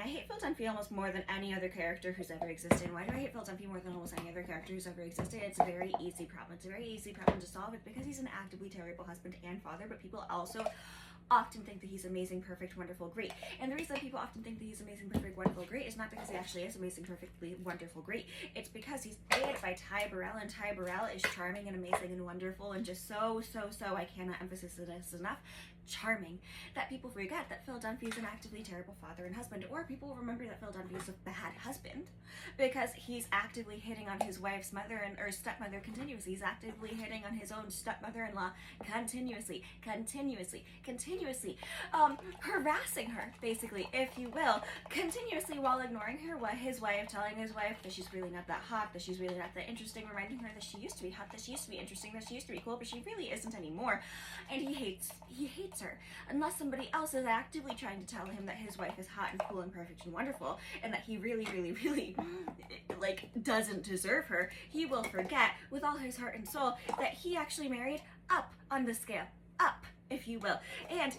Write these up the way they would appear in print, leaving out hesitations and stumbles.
I hate Phil Dunphy almost more than any other character who's ever existed. Why do I hate Phil Dunphy more than almost any other character who's ever existed? It's a very easy problem. It's a very easy problem to solve. It's because he's an actively terrible husband and father, but people also often think that he's amazing, perfect, wonderful, great. And the reason that people often think that he's amazing, perfect, wonderful, great is not because he actually is amazing, perfectly, wonderful, great. It's because he's played by Ty Burrell, and Ty Burrell is charming and amazing and wonderful and just so, I cannot emphasize this enough, charming, that people forget that Phil Dunphy is an actively terrible father and husband, or people remember that Phil Dunphy is a bad husband because he's actively hitting on his wife's mother or stepmother continuously. He's actively hitting on his own stepmother-in-law continuously, harassing her, basically, if you will, continuously, while ignoring his wife, telling his wife that she's really not that hot, that she's really not that interesting, reminding her that she used to be hot, that she used to be interesting, that she used to be cool, but she really isn't anymore. And he hates her, unless somebody else is actively trying to tell him that his wife is hot and cool and perfect and wonderful, and that he really like doesn't deserve her. He will forget with all his heart and soul that he actually married up on the scale, up, if you will. And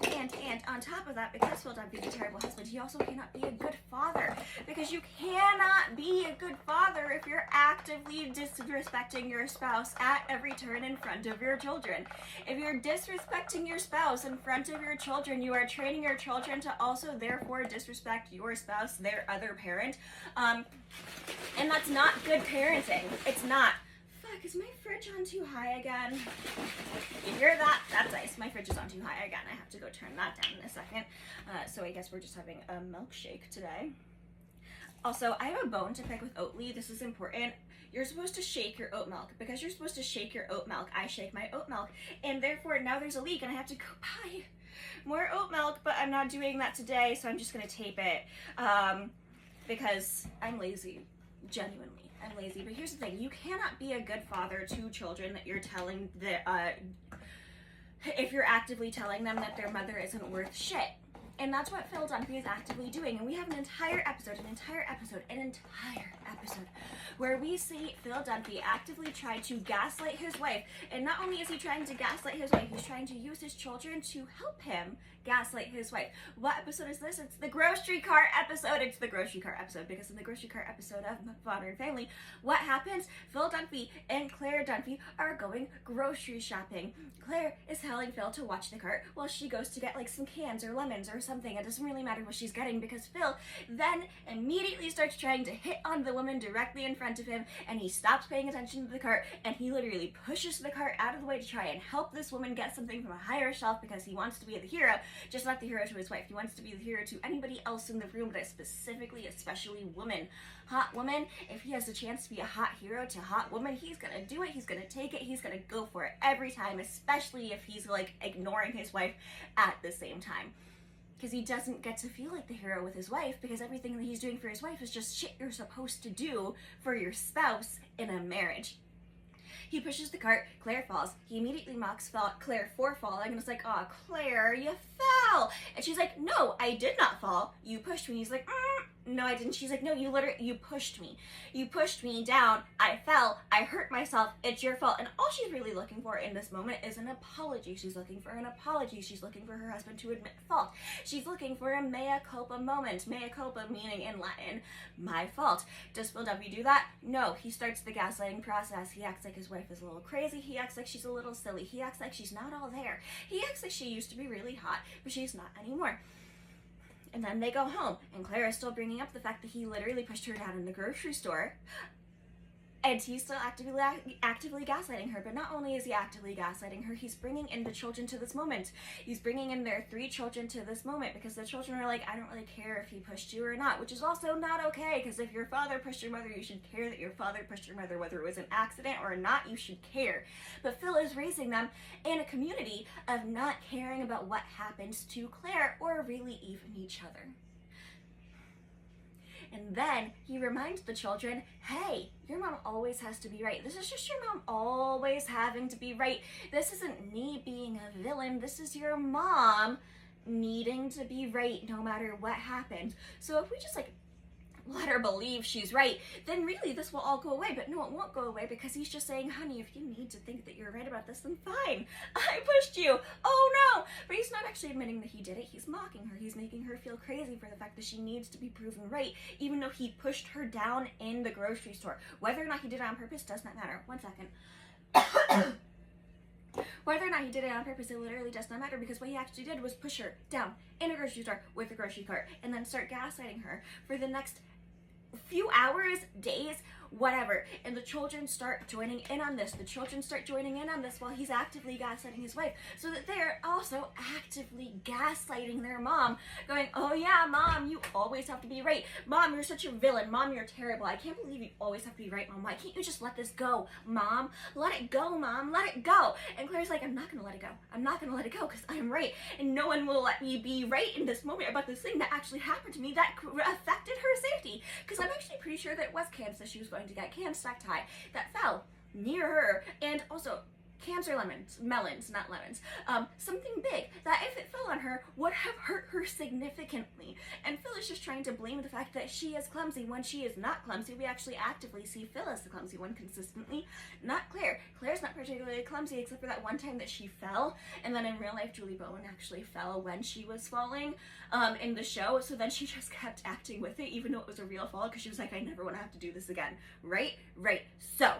on top of that, because Phil Dunphy is a terrible husband, he also cannot be a good father. Because you cannot be a good father if you're actively disrespecting your spouse at every turn in front of your children. If you're disrespecting your spouse in front of your children, you are training your children to also therefore disrespect your spouse, their other parent. And that's not good parenting. It's not. Fuck, is my fridge on too high again? You hear that? That's ice. My fridge is on too high again. I have to go turn that down in a second. So I guess we're just having a milkshake today. Also, I have a bone to pick with Oatly. This is important. You're supposed to shake your oat milk. Because you're supposed to shake your oat milk, I shake my oat milk. And therefore, now there's a leak and I have to go buy more oat milk, but I'm not doing that today, so I'm just going to tape it. Because I'm lazy. Genuinely. I'm lazy. But here's the thing. You cannot be a good father to children that you're telling that, if you're actively telling them that their mother isn't worth shit. And that's what Phil Dunphy is actively doing. And we have an entire episode where we see Phil Dunphy actively try to gaslight his wife. And not only is he trying to gaslight his wife, he's trying to use his children to help him gaslight his wife. What episode is this? It's the grocery cart episode. It's the grocery cart episode, because in the grocery cart episode of Modern Family, what happens? Phil Dunphy and Claire Dunphy are going grocery shopping. Claire is telling Phil to watch the cart while she goes to get like some cans or lemons or something. It doesn't really matter what she's getting, because Phil then immediately starts trying to hit on the woman directly in front of him, and he stops paying attention to the cart, and he literally pushes the cart out of the way to try and help this woman get something from a higher shelf, because he wants to be the hero, just not the hero to his wife. He wants to be the hero to anybody else in the room, but specifically, especially women. Hot woman, if he has a chance to be a hot hero to hot woman, he's gonna do it, he's gonna take it, he's gonna go for it every time, especially if he's like ignoring his wife at the same time. Because he doesn't get to feel like the hero with his wife, because everything that he's doing for his wife is just shit you're supposed to do for your spouse in a marriage. He pushes the cart, Claire falls. He immediately mocks Claire for falling, and it's like, "Aw, Claire, you fell." And she's like, "No, I did not fall. You pushed me." He's like, "No, I didn't." She's like, "No, you pushed me. You pushed me down. I fell. I hurt myself. It's your fault." And all she's really looking for in this moment is an apology. She's looking for an apology. She's looking for her husband to admit fault. She's looking for a mea culpa moment. Mea culpa meaning in Latin, my fault. Does Phil Dunphy do that? No. He starts the gaslighting process. He acts like his wife is a little crazy. He acts like she's a little silly. He acts like she's not all there. He acts like she used to be really hot, but she's not anymore. And then they go home, and Claire is still bringing up the fact that he literally pushed her down in the grocery store, and he's still actively gaslighting her. But not only is he actively gaslighting her, he's bringing in the children to this moment. He's bringing in their 3 children to this moment, because the children are like, "I don't really care if he pushed you or not," which is also not okay, because if your father pushed your mother, you should care that your father pushed your mother, whether it was an accident or not, you should care. But Phil is raising them in a community of not caring about what happens to Claire, or really even each other. And then he reminds the children, "Hey, your mom always has to be right. This is just your mom always having to be right. This isn't me being a villain. This is your mom needing to be right no matter what happens." So if we just like let her believe she's right, then really this will all go away. But no, it won't go away, because he's just saying, honey, if you need to think that you're right about this, then fine. I pushed you. Oh no. But he's not actually admitting that he did it. He's mocking her. He's making her feel crazy for the fact that she needs to be proven right, even though he pushed her down in the grocery store. Whether or not he did it on purpose does not matter. One second. Whether or not he did it on purpose, it literally does not matter, because what he actually did was push her down in a grocery store with a grocery cart and then start gaslighting her for the next few hours, days, whatever. And the children start joining in on this. The children start joining in on this while he's actively gaslighting his wife, so that they're also actively gaslighting their mom, going, oh yeah, mom, you always have to be right. Mom, you're such a villain. Mom, you're terrible. I can't believe you always have to be right, Mom. Why can't you just let this go, Mom? Let it go, Mom. Let it go. And Claire's like, I'm not going to let it go. I'm not going to let it go, because I'm right. And no one will let me be right in this moment about this thing that actually happened to me that affected her safety. Because I'm actually pretty sure that it was Cam's that she was going to get. Cam's stacked high that fell near her. And also, Cam's are melons, not lemons. Something big that, if it fell on her, would have hurt her significantly. And Phil is just trying to blame the fact that she is clumsy when she is not clumsy. We actually actively see Phil as the clumsy one consistently, not Claire. Claire's not particularly clumsy, except for that one time that she fell. And then in real life, Julie Bowen actually fell when she was falling in the show. So then she just kept acting with it, even though it was a real fall, because she was like, I never want to have to do this again. Right? So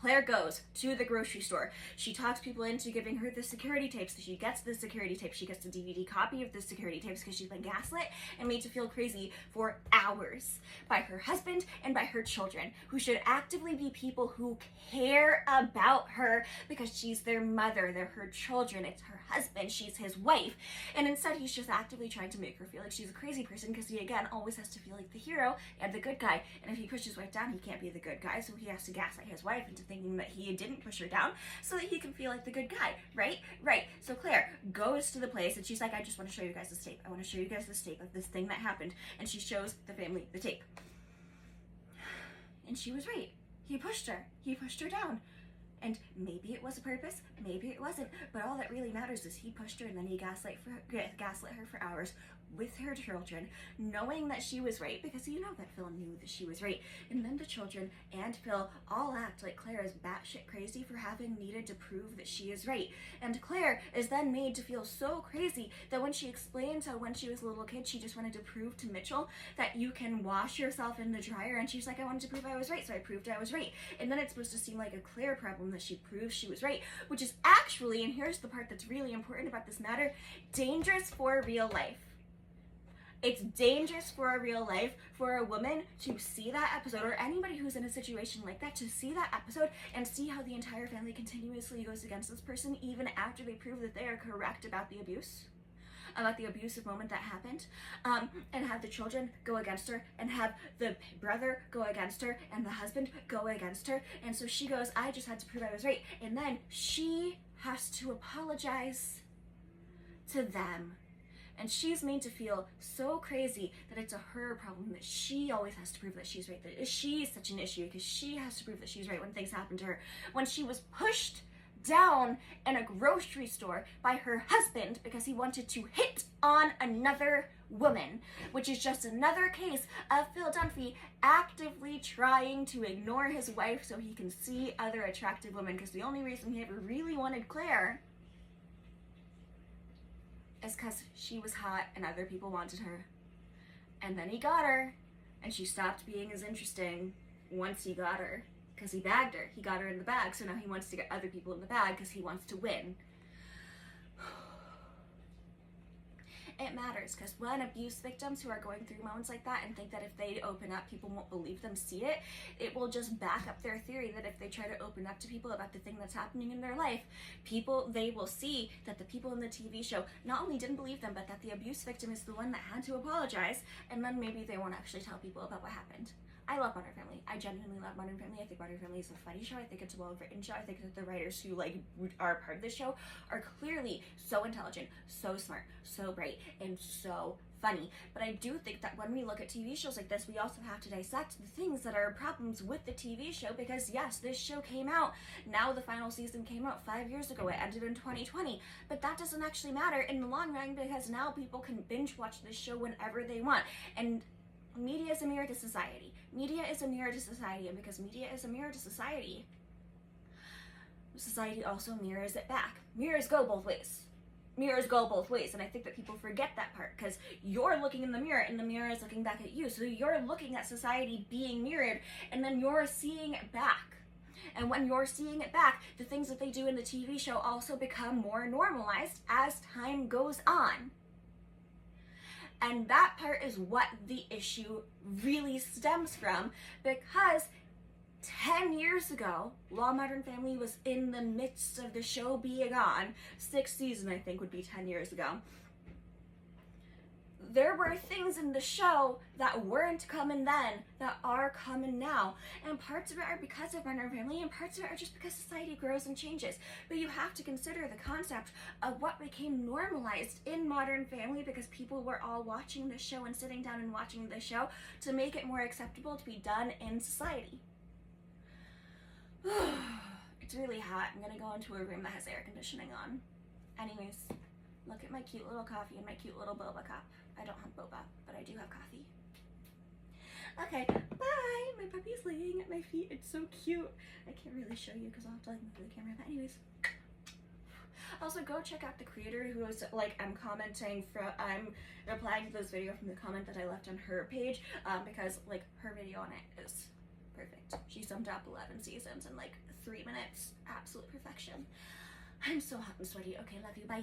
Claire goes to the grocery store. She talks people into giving her the security tapes. She gets the security tapes. She gets a DVD copy of the security tapes, because she's been gaslit and made to feel crazy for hours by her husband and by her children, who should actively be people who care about her, because she's their mother. They're her children. It's her husband. She's his wife. And instead, he's just actively trying to make her feel like she's a crazy person, because he, again, always has to feel like the hero and the good guy. And if he pushes his wife down, he can't be the good guy, so he has to gaslight his wife into thinking that he didn't push her down, so that he can feel like the good guy, right? So Claire goes to the place, and she's like, I just want to show you guys this tape. I want to show you guys this tape of this thing that happened. And she shows the family the tape. And she was right. He pushed her down. And maybe it was a purpose, maybe it wasn't, but all that really matters is he pushed her, and then he gaslit her for hours with her children, knowing that she was right, because you know that Phil knew that she was right. And then the children and Phil all act like Claire is batshit crazy for having needed to prove that she is right. And Claire is then made to feel so crazy that when she explains how when she was a little kid she just wanted to prove to Mitchell that you can wash yourself in the dryer, and she's like, I wanted to prove I was right, so I proved I was right. And then it's supposed to seem like a Claire problem that she proves she was right, which is actually, and here's the part that's really important about this matter, dangerous for real life. It's dangerous for a real life for a woman to see that episode, or anybody who's in a situation like that, to see that episode and see how the entire family continuously goes against this person even after they prove that they are correct about the abuse, about the abusive moment that happened, and have the children go against her, and have the brother go against her, and the husband go against her. And so she goes, I just had to prove I was right. And then she has to apologize to them. And she's made to feel so crazy that it's a her problem, that she always has to prove that she's right, that she's such an issue because she has to prove that she's right when things happen to her. When she was pushed down in a grocery store by her husband because he wanted to hit on another woman, which is just another case of Phil Dunphy actively trying to ignore his wife so he can see other attractive women, because the only reason he ever really wanted Claire is because she was hot and other people wanted her. And then he got her, and she stopped being as interesting once he got her, because he bagged her. He got her in the bag, so now he wants to get other people in the bag because he wants to win. It matters, because when abuse victims who are going through moments like that and think that if they open up, people won't believe them, see it, it will just back up their theory that if they try to open up to people about the thing that's happening in their life, they will see that the people in the TV show not only didn't believe them, but that the abuse victim is the one that had to apologize, and then maybe they won't actually tell people about what happened. I love Modern Family. I genuinely love Modern Family. I think Modern Family is a funny show. I think it's a well-written show. I think that the writers who are part of this show are clearly so intelligent, so smart, so bright, and so funny. But I do think that when we look at TV shows like this, we also have to dissect the things that are problems with the TV show, because yes, this show came out, now the final season came out 5 years ago, it ended in 2020, but that doesn't actually matter in the long run, because now people can binge watch this show whenever they want. And Media is a mirror to society. Media is a mirror to society, and because media is a mirror to society, society also mirrors it back. Mirrors go both ways. Mirrors go both ways, and I think that people forget that part, because you're looking in the mirror and the mirror is looking back at you. So you're looking at society being mirrored, and then you're seeing it back. And when you're seeing it back, the things that they do in the TV show also become more normalized as time goes on. And that part is what the issue really stems from, because 10 years ago, while Modern Family was in the midst of the show being on, 6th season I think would be 10 years ago, there were things in the show that weren't coming then that are coming now. And parts of it are because of Modern Family, and parts of it are just because society grows and changes. But you have to consider the concept of what became normalized in Modern Family, because people were all watching the show and sitting down and watching the show to make it more acceptable to be done in society. It's really hot. I'm gonna go into a room that has air conditioning on. Anyways, look at my cute little coffee and my cute little boba cup. I don't have boba, but I do have coffee. Okay, bye! My puppy's laying at my feet. It's so cute. I can't really show you because I'll have to like move the camera, but anyways. Also, go check out the creator who is like, I'm replying to this video from the comment that I left on her page, because like her video on it is perfect. She summed up 11 seasons in like 3 minutes. Absolute perfection. I'm so hot and sweaty. Okay, love you. Bye.